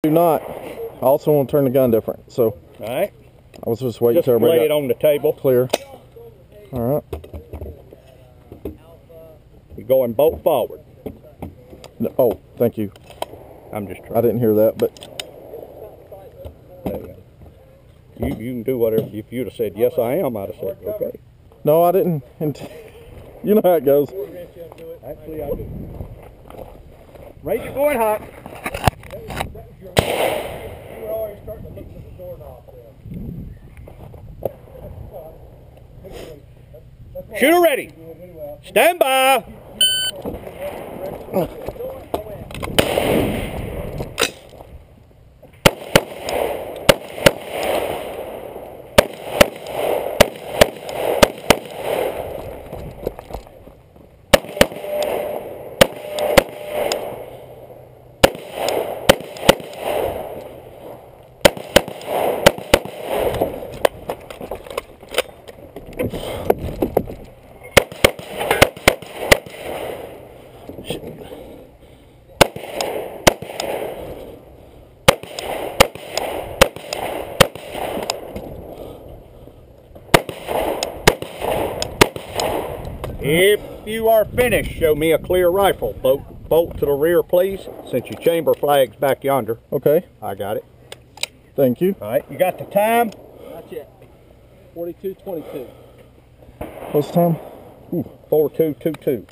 Do not. I also want to turn the gun different, so. All right. I was just waiting till everybody lay it on the table. Clear. All right. You're going bolt forward. No, oh, thank you. I'm just trying. I didn't hear that, but. You can do whatever. If you'd have said, yes, I am, I'd have said, okay. No, I didn't. You know how it goes. Actually, I do. Raise your going hot. Shooter ready. Stand by. If you are finished, show me a clear rifle. Bolt to the rear, please, since your chamber flag's back yonder. Okay. I got it. Thank you. All right, you got the time? Not yet. 42:22. What's the time? 4222.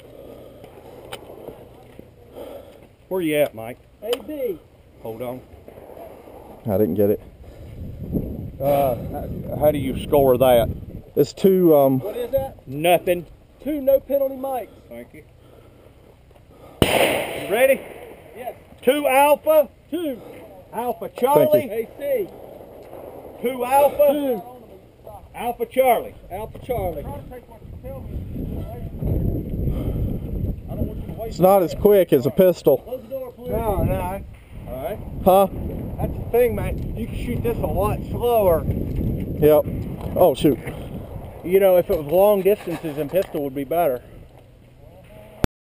Where you at, Mike? AB. Hold on. I didn't get it. How do you score that? It's two, What is that? Nothing. 2 no penalty mics. Thank you. You ready? Yes. 2 Alpha. 2. Alpha Charlie. AC. 2 Alpha. 2. Alpha Charlie. Alpha Charlie. it's not as quick as a pistol. Close the door, please. No, no. All right. Huh? That's the thing, man. You can shoot this a lot slower. Yep. Oh, shoot. You know, if it was long distances, then pistol would be better.